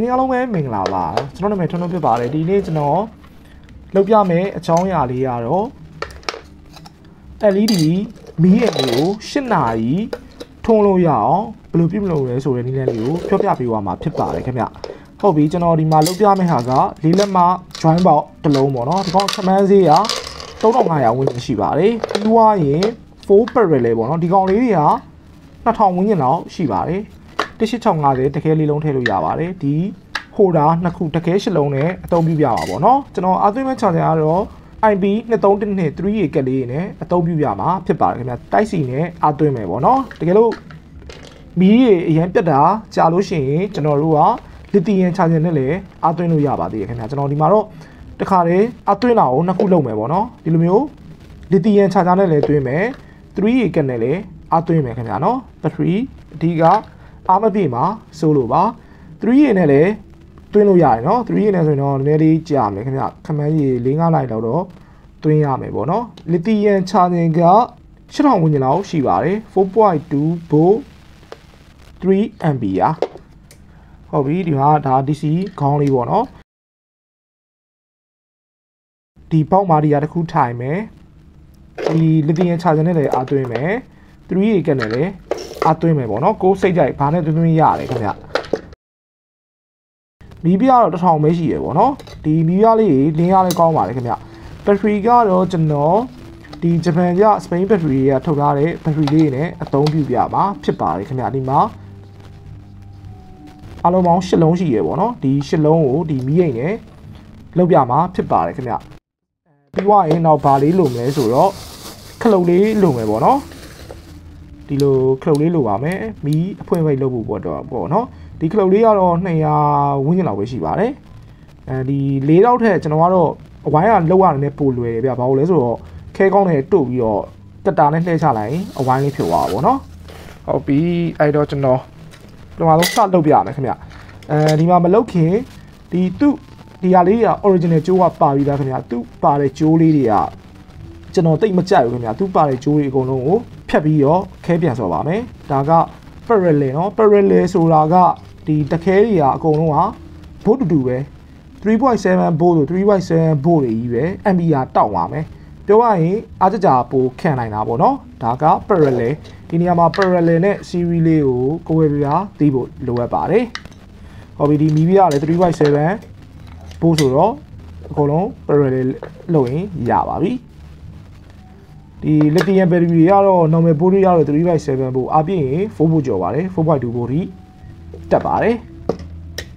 နေ့အားလုံးပဲမင်္ဂလာပါကျွန်တော်နာမည်ထွန်းထွန်းဖြစ်ပါတယ်ဒီနေ့ကျွန်တော်လုပ်ပြမယ်အကြောင်းအရာလေးကတော့ LED မီးအိမ်ကို8နာရီထွန်းလို့ရအောင်ဘယ်လိုပြုလုပ်လဲဆိုတဲ့နည်းလမ်းလေးကိုပြောပြပေးသွားမှာဖြစ်ပါတယ်ခင်ဗျဟုတ်ပြီကျွန်တော်ဒီမှာလုပ်ပြမယ့်ဟာကလေးလက်မ join box တစ်လုံးပေါ့နော်ဒီကောင်ခမန်းဈေးက3500ဝန်းကျင်ရှိပါတယ်ပြီးသွားရင်4 parallel ပေါ့နော်ဒီကောင်လေးတွေက2000ဝန်းကျင်လောက်ရှိပါတယ်18650တခဲလေးလုံးထည့်လို့ရပါတယ်ဒီဟိုဒါနှစ်ခုတခဲရှစ်လုံးနဲ့အသုံးပြုပြပါပေါ့နော်ကျွန်တော်အားသွင်းမဲ့ charger ကတော့ IP 2312 3A ကက်လေးနဲ့အသုံးပြုပြမှာဖြစ်ပါတယ်ခင်ဗျတိုက်စီနဲ့အားသွင်းမယ်ပေါ့နော်တကယ်လို့မီးရေအရင်ပြတ်တာကြာလို့ရှိရင်ကျွန်တော်တို့က Lithium Charger နဲ့လည်းအားသွင်းလို့ရပါသေးတယ်ခင်ဗျကျွန်တော်ဒီမှာတော့တခါလေအားသွင်းတာကိုနှစ်ခုလုပ်မယ်ပေါ့နော်ဒီလိုမျိုး Lithium Charger နဲ့လည်းသွင်းမယ် 3A ကက်နဲ့လည်းအားသွင်းမယ်ခင်ဗျနော် battery အဓိကအားမပြေမှာစိုးလို့ပါ 3A နဲ့လည်းသွင်းလို့ရတယ်နော် 3A နဲ့ဆိုရင်တော့နည်းနည်းလေးကြာမယ်ခင်ဗျခမန်းကြီး4-5လိုက်တော့သွင်းရမယ်ပေါ့နော် Lithium Charger က8000ဝန်းကျင်လောက်ရှိပါတယ် 4.2 volt 3 ampere ဟုတ်ပြီဒီမှာဒါ DC ခေါင်းလေးပေါ့နော်ဒီပေါက်မာဒီယာတစ်ခုထိုင်မယ်ဒီ Lithium Charger နဲ့လည်းအားသွင်းမယ် 3A ကနဲ့လည်းအားသွင်းမယ်ပေါ့နော်ကိုယ်စိတ်ကြိုက်ဘာနဲ့သွင်းရတယ်ခင်ဗျမီးပြတော့1000ပဲရှိရပေါ့နော်ဒီမီးပြလေးလင်းရလဲကောင်းပါတယ်ခင်ဗျဘက်ထရီကတော့ကျွန်တော်ဒီဂျပန်ကစပိန်ဘက်ထရီကထုတ်ထားတဲ့ဘက်ထရီလေးနဲ့အသုံးပြုပြမှာဖြစ်ပါတယ်ခင်ဗျဒီမှာအလုံးပေါင်း8လုံးရှိရပေါ့နော်ဒီ8လုံးကိုဒီမီးအိမ်နဲ့လုပ်ပြမှာဖြစ်ပါတယ်ခင်ဗျပြီးွားရင်နောက်ဘာလေးလိုမလဲဆိုတော့ခလုတ်လေးလိုမယ်ပေါ့နော်ဒီလိုခလုတ်လေးလိုပါမယ်မီးအဖွင့်ဖိတ်လုပ်ဖို့ပေါ့နော်ဒီခလုတ်လေးကတော့200ဝန်းကျင်လောက်ပဲရှိပါတယ်အဲဒီ4တောက်ထက်ကျွန်တော်ကတော့အဝိုင်းကလောက်ရတယ်ပိုလွယ်တယ်ဗျဘာလို့လဲဆိုတော့ခဲကောင်းနဲ့တို့ပြီးတော့တက်တာနဲ့လှည့်ချလိုက်ရင်အဝိုင်းလေးဖြစ်သွားပါပေါ့နော်ဟုတ်ပြီအဲ့တော့ကျွန်တော်ဒီမှာတော့စလုပ်ပြရမယ်ခင်ဗျဒီမှာမလုပ်ခင်ဒီဟာလေးက original ကြိုးကပါပြီးသားခင်ဗျသူပါတဲ့ကြိုးလေးတွေကကျွန်တော်တိတ်မကြိုက်ဘူးခင်ဗျသူပါတဲ့ကြိုးတွေအကုန်လုံးကိုဖြတ်ပြီးတော့ခဲပြန်ဆော်ပါမယ်ဒါက parallel เนาะ parallel ဆိုတာကဒီတခဲတွေကအကုန်လုံးကဘို့တူပဲ 3.7 volt ဆို 3.7 volt တွေကြီးပဲ ampere တောက်ပါမယ်ပြောရရင်အားကြကြပိုခံနိုင်တာပေါ့เนาะဒါက parallel ဒီနေရာမှာ parallel နဲ့ series လေးကိုကိုယ်ဝယ်ပြသိဖို့လိုအပ်ပါတယ်ဟုတ်ပြီဒီမီးပြရတယ် 3.7 volt ဆိုတော့အကုန်လုံး parallel လုပ်ရင်ရပါပြီဒီ lithium battery တွေကတော့ normal volt ရတော့ 3.7 volt အပြည့်ရင်4 volt ကျော်ပါတယ် 4.2 volt ထိတက်ပါတယ်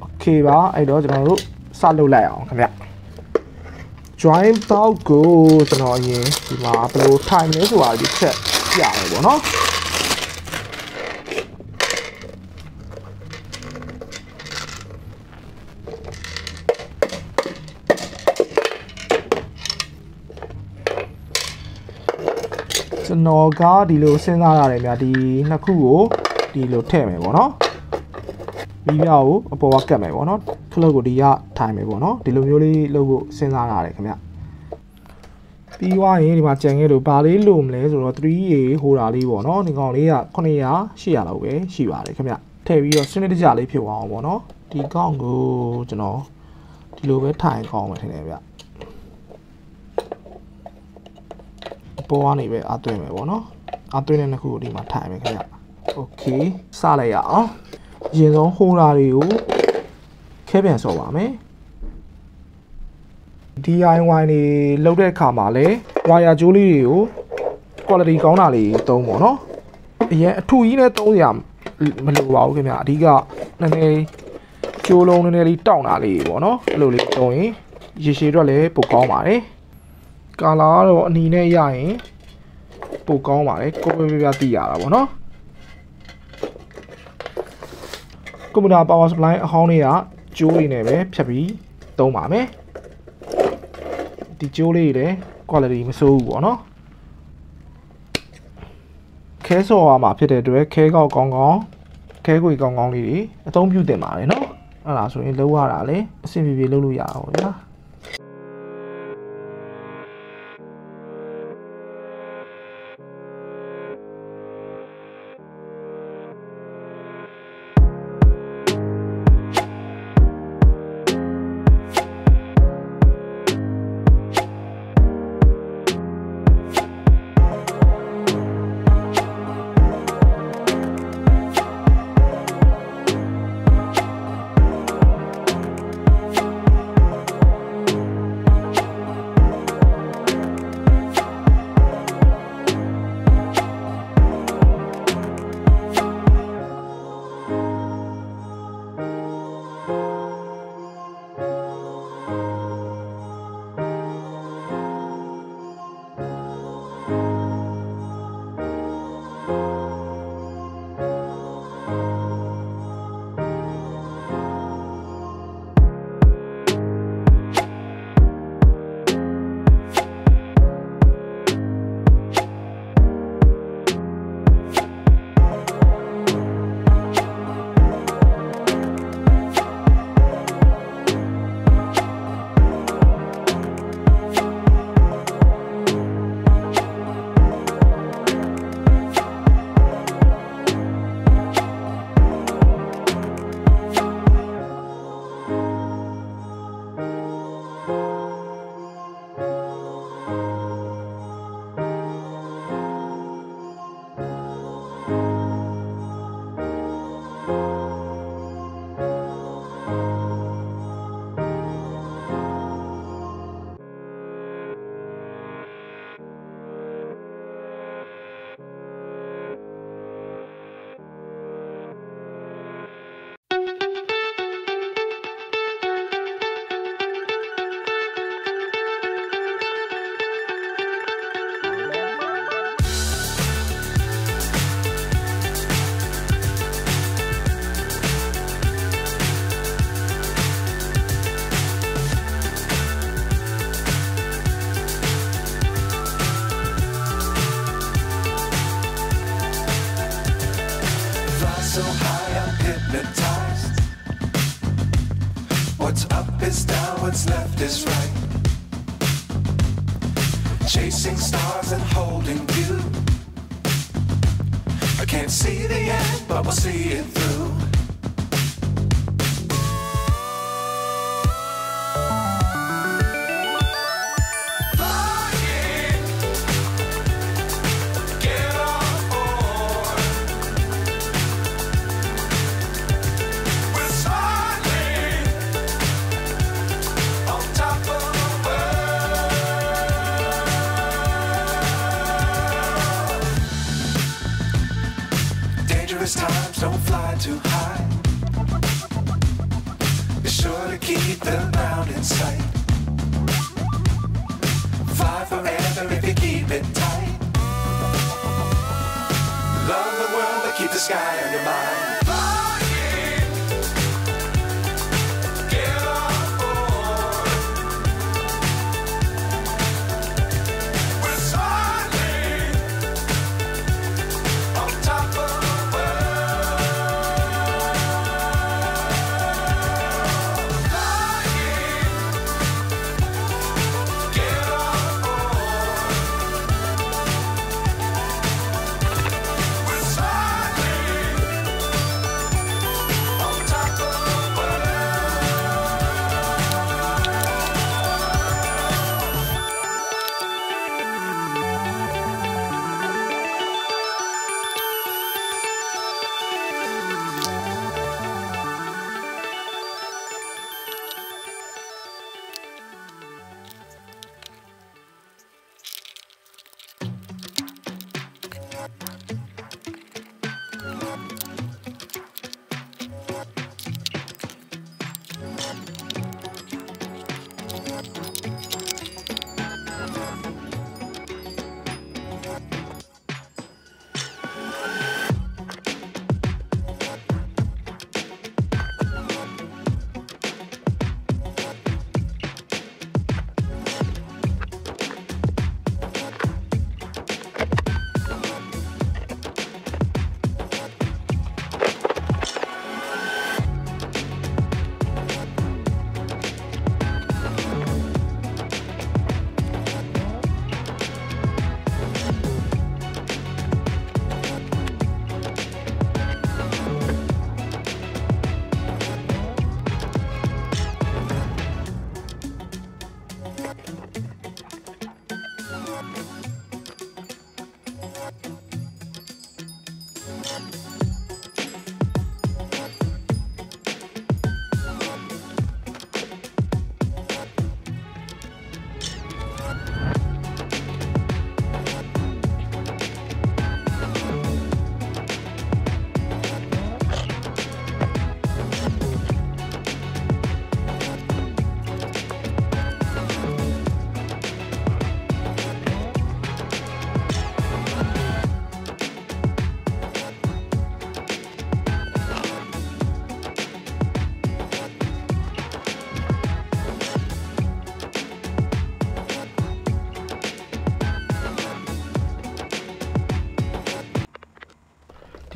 okay ပါအဲ့တော့ကျွန်တော်တို့စလုပ်လိုက်အောင်ခင်ဗျ join box ကိုကျွန်တော်အရင်ဒီမှာဘယ်လိုထိုင်လဲဆိုတာဒီချက်ပြရမယ်ပေါ့နော်ကျွန်တော်ကဒီလိုစဉ်းစားရတယ်များဒီနှစ်ခုကိုဒီလိုထည့်မယ်ပေါ့နော်မီးပြားကိုအပေါ်ကကတ်မယ်ပေါ့နော်ခလုတ်ကိုဒီကထိုင်မယ်ပေါ့နော်ဒီလိုမျိုးလေးလုပ်ဖို့စဉ်းစားရတယ်ခင်ဗျပြီးွားရင်ဒီမှာကြံခဲ့လို့ဘာလေးလိုမလဲဆိုတော့ 3A ဟိုတာလေးပေါ့နော်ဒီကောင်လေးက900 800လောက်ပဲရှိပါတယ်ခင်ဗျထည့်ပြီးတော့စနစ်တကျလေးဖြစ်အောင်ပေါ့နော်ဒီကောင်ကိုကျွန်တော်ဒီလိုပဲထိုင်ကောင်းမယ်ထင်တယ်ဗျပေါ်ကနေပဲအသွင်းမယ်ပေါ့နော်အသွင်းတဲ့နှစ်ခုကိုဒီမှာထိုင်မယ်ခင်ဗျโอเคစလိုက်ရအောင်အရင်ဆုံးဟိုလာတွေကိုခဲပြန်ဆော်ပါမယ် DIY တွေလုပ်တဲ့အခါမှာလည်း wire ကြိုးလေးတွေကို quality ကောင်းတာလေးသုံးပေါ့နော်အရင်အထူကြီးနဲ့သုံးရမလိုပါဘူးခင်ဗျအဓိကနည်းနည်းကြိုးလုံးနည်းနည်းလေးတောင့်တာလေးပေါ့နော်အဲ့လိုလေးသုံးရင်ရေရှည်တော့လည်းပိုကောင်းပါတယ်ကာလာကတော့အနီနဲ့ရရင်ပိုကောင်းပါတယ်ကိုယ်ပြသိရတာပေါ့နော်ကွန်ပျူတာ power supply အဟောင်းလေးကကြိုးလေးနဲ့ပဲဖြတ်ပြီးသုံးပါမယ်ဒီကြိုးလေးတွေလည်း quality မဆိုးဘူးပေါ့နော်ခဲဆော်ရမှာဖြစ်တဲ့အတွက်ခဲကောက်ကောင်းကောင်းခဲခွေကောင်းကောင်းလေးတွေအသုံးပြုသင့်ပါတယ်နော်အဲ့ဒါဆိုရင်လုံးဝတာလေအဆင်ပြေပြေလုပ်လို့ရအောင်ဗျာ What's up is down, what's left is right. Chasing stars and holding you. I can't see the end, but we'll see it through. Times don't fly too high. Be sure to keep the ground in sight. Fly forever if you keep it tight. Love the world but keep the sky on your mind.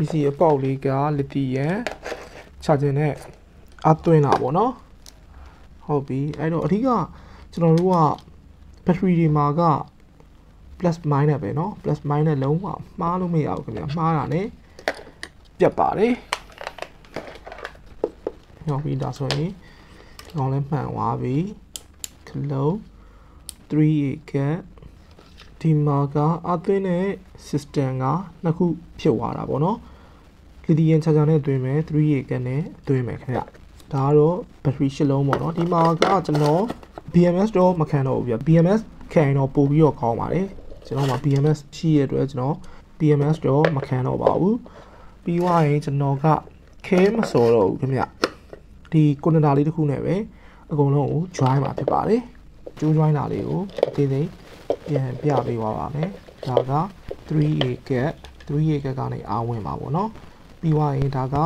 DC အပေါက်လေးက Lithium Charger နဲ့အသွင်းတာပေါ့နော်ဟုတ်ပြီအဲ့တော့အဓိကကျွန်တော်တို့က battery တွေမှာက plus minus ပဲเนาะ plus minus လုံးဝမှားလို့မရဘူးခင်ဗျာမှားတာ ਨੇ ပြတ်ပါတယ်ဟုတ်ပြီဒါဆိုရင်ဒီကောင်လည်းမှန်သွားပြီ close 3 get ဒီမှာကအသွင်းတဲ့ system ကနှစ်ခုဖြစ်သွားတာပေါ့နော် Lithium Charger နဲ့အတွင်းမယ် 3 get နဲ့အတွင်းမယ်ခင်ဗျဒါကတော့ battery ရှစ်လုံးပေါ့နော်ဒီမှာကကျွန်တော် BMS တော့မခံတော့ဘူးဗျ BMS ခံရင်တော့ပို့ပြီးတော့ကောင်းပါတယ်ကျွန်တော်မှာ BMS ရှိရတဲ့အတွက်ကျွန်တော် BMS တော့မခံတော့ပါဘူးပြီးသွားရင်ကျွန်တော်ကခဲမစော်တော့ဘူးခင်ဗျဒီ connector လေးတစ်ခုနဲ့ပဲအကုန်လုံးကို join မှာဖြစ်ပါတယ်ကျိုး join တာလေးကိုအသေးသေးပြန်ပြပေးသွားပါမယ်ဒါက 3A get 3A get ကနေအားဝင်ပါပေါ့နော်ပြီးသွားရင်ဒါက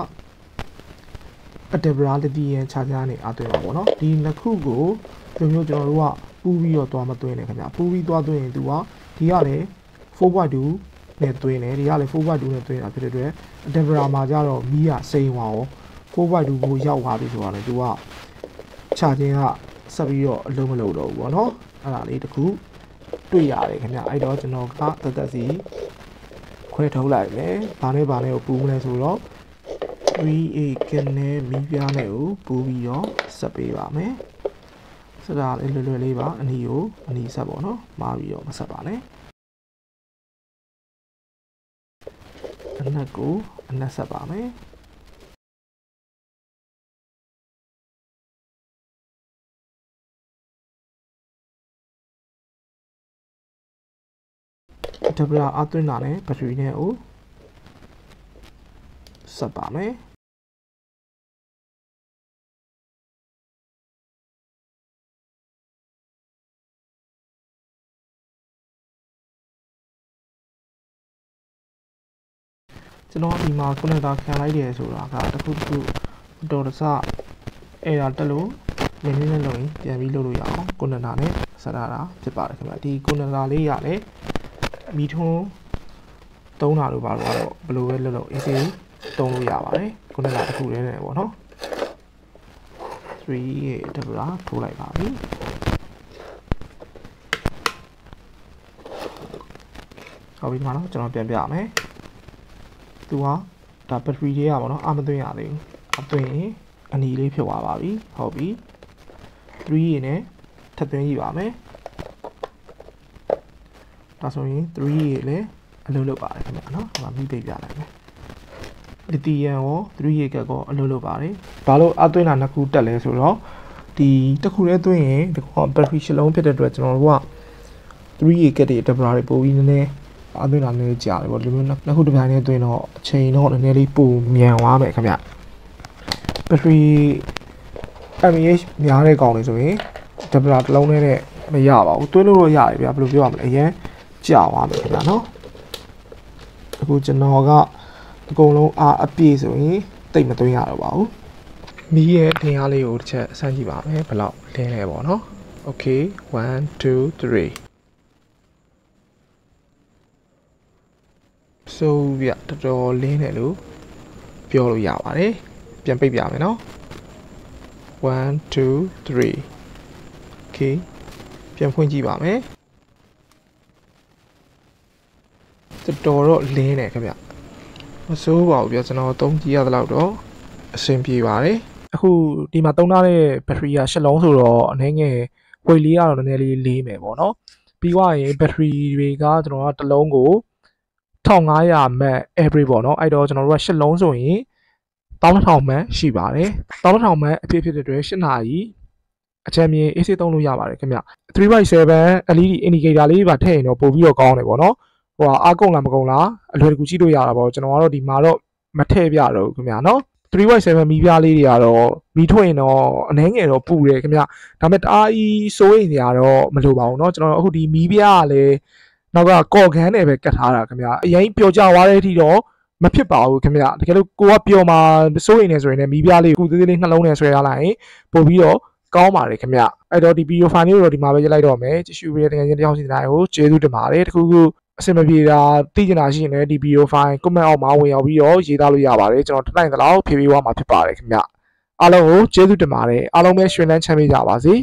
adapter Lithium Charger နဲ့အားသွင်းပါပေါ့နော်ဒီနှစ်ခုကိုဒီမျိုးကျွန်တော်တို့ကပူးပြီးတော့သွားမသွင်းနဲ့ခင်ဗျပူးပြီးသွားသွင်းရင်သူကဒီကလည်း 4.2 နဲ့သွင်းတယ်ဒီကလည်း 4.2 နဲ့သွင်းတာဖြစ်တဲ့အတွက် adapter မှာကျတော့မီးကစိမ်းသွားအောင် 4.2 ကိုရောက်သွားပြီဆိုတော့လေသူက ချခြင်းကဆက်ပြီးတော့အလုံးမလုံးတော့ဘူးပေါ့နော်အဲ့ဒါလေးတခုတွေ့ရတယ်ခင်ဗျအဲ့တော့ကျွန်တော်ကတက်စီခွဲထုတ်လိုက်မယ်ဘာနဲ့ကိုပူမလဲဆိုတော့ 3A ကနဲ့မီးပြားနဲ့ကိုပူပြီးတော့ဆက်ပေးပါမယ်ဆက်တာလေးလွယ်လေးပါအနီဆက်ပေါ့နော်မှားပြီးတော့မဆက်ပါနဲ့အနက်ဆက်ပါမယ်တပရာအသွင်းတာနဲ့ဘက်ထရီနဲ့ကိုဆက်ပါမယ်ကျွန်တော်ဒီမှာကွန်နက်တာခံလိုက်တယ်ဆိုတာကတခုတော်တဆအဲ့ဒါတက်လို့နည်းနည်းနဲ့လုပ်ရင်ပြန်ပြီးလုပ်လို့ရအောင်ကွန်နက်တာနဲ့ဆက်တာဖြစ်ပါတယ်ခင်ဗျဒီကွန်နက်တာလေးရတယ်မီထွန်းသုံးတာလို့ပါတော့ဘယ်လိုပဲလုပ်အေးစေးသုံးလို့ရပါတယ်ကွန်နက်တာတစ်ခုလေးနဲ့ပေါ့နော်3ရဲ့တပရာထိုးလိုက်ပါပြီဟုတ်ပြီဒီမှာတော့ကျွန်တော်ပြန်ပြရမယ်သူကဒါဘက်ထရီလေးရပါတော့အမသွင်းရသေးဘူးအသွင်းရင်အနီလေးဖြစ်သွားပါပြီဟုတ်ပြီ3ရေနဲ့ထပ်သွင်းကြည့်ပါမယ်ဒါဆိုရင်3ရေလည်းအလုပ်လုပ်ပါတယ်ခင်ဗျာနော်ဟိုမှာမိပိတ်ပြလိုက်မယ်လီသီယမ်ရော3ရေကက်ကောအလုပ်လုပ်ပါတယ်ဘာလို့အသွင်းတာနှစ်ခုတက်လဲဆိုတော့ဒီတစ်ခုလေးသွင်းရင်ဒီကောင်ဘက်ထရီရှစ်လုံးဖြစ်တဲ့အတွက်ကျွန်တော်တို့က3ရေကက်တွေတပရာတွေပို့ပြီးနည်းနည်းအသွင်းတာနည်းနည်းကြာတယ်ပေါ့ဒီလိုမျိုးနှစ်ခုတစ်ပြိုင်တည်းသွင်းတော့အချိန်တော့နည်းနည်းလေးပိုမြန်သွားမယ်ခင်ဗျဘက်ထရီ mAh များတဲ့ကောင်တွေဆိုရင်တပရာတစ်လုံးနဲ့မရပါဘူးသွင်းလို့တော့ရတယ်ဗျာဘယ်လိုပြောရမလဲအရင်ကြာသွားမယ်ခင်ဗျာနော်အခုကျွန်တော်ကအကုန်လုံးအားအပြည့်ဆိုရင်တိတ်မသွင်းရတော့ပါဘူးမီးရဲ့တင်အားလေးကိုတစ်ချက်ဆန်းကြည့်ပါမယ်ဘယ်လောက်လင်းလဲပေါ့နော် okay 1 2 3ဆိုပြတော်တော်လင်းတယ်လို့ပြောလို့ရပါတယ်ပြန်ပိတ်ပြမယ်နော်1 2 3 okay ပြန်ဖွင့်ကြည့်ပါမယ်တော်တော့လင်းတယ်ခင်ဗျမစိုးပါဘူးပြကျွန်တော်သုံးကြည့်ရသလောက်တော့အဆင်ပြေပါတယ်အခုဒီမှာသုံးထားတဲ့ဘက်ထရီက၈လုံးဆိုတော့အနည်းငယ်ဝိတ်လေးကတော့နည်းနည်းလေးလေးမယ်ပေါ့နော်ပြီးသွားရင်ဘက်ထရီတွေကကျွန်တော်ကတစ်လုံးကို1500 mAh average ပေါ့နော်အဲ့တော့ကျွန်တော်တို့က8လုံးဆိုရင်12000 mAh ရှိပါတယ်12000 mAhအဖြစ်တဲ့အတွက်8နာရီအချမ်းမြင် AC သုံးလို့ရပါတယ်ခင်ဗျ 3x7 LED indicator လေးပါထည့်ရင်တော့ပို့ပြီးတော့ကောင်းတယ်ပေါ့နော်ဟိုအားကုန်လားမကုန်လားအလွယ်တကူကြည့်လို့ရတာပေါ့ကျွန်တော်ကတော့ဒီမှာတော့မထည့်ပြတော့ခင်ဗျာနော် 3x7 မီးပြားလေးတွေကတော့မီးထွက်ရင်တော့အနှဲငယ်တော့ပူတယ်ခင်ဗျဒါပေမဲ့တအားကြီးစိုးရိမ်နေရတော့မလိုပါဘူးเนาะကျွန်တော်အခုဒီမီးပြားကလည်းနောက်ကကော့ခန်းနဲ့ပဲကတ်ထားတာခင်ဗျအရင်ပျော်ကြသွားတဲ့အထိတော့မဖြစ်ပါဘူးခင်ဗျတကယ်လို့ကိုကပျော်မှာစိုးရိမ်နေဆိုရင်လည်းမီးပြားလေးကိုသေးသေးလေးနှလုံးနဲ့ဆွဲထားလိုက်ရင်ပို့ပြီးတော့ကောင်းပါတယ်ခင်ဗျအဲ့တော့ဒီဗီဒီယိုဖိုင်လေးကိုတော့ဒီမှာပဲရိုက်လိုက်တော့မယ်ကြည့်ရှုပေးတဲ့တကယ်ချင်းတယောက်စီတိုင်းကိုကျေးဇူးတင်ပါတယ်တခုခုအဆင်မပြေတာသိချင်တာရှိရင်လည်းဒီဗီဒီယိုဖိုင် comment အောက်မှာဝင်ရောက်ပြီးတော့ရေးသားလို့ရပါတယ်ကျွန်တော်တစ်နိုင်သလောက်ဖြည့်ပေးသွားမှာဖြစ်ပါတယ်ခင်ဗျအားလုံးကိုကျေးဇူးတင်ပါတယ်အားလုံးပဲရွှင်လန်းချမ်းမြေ့ကြပါစေ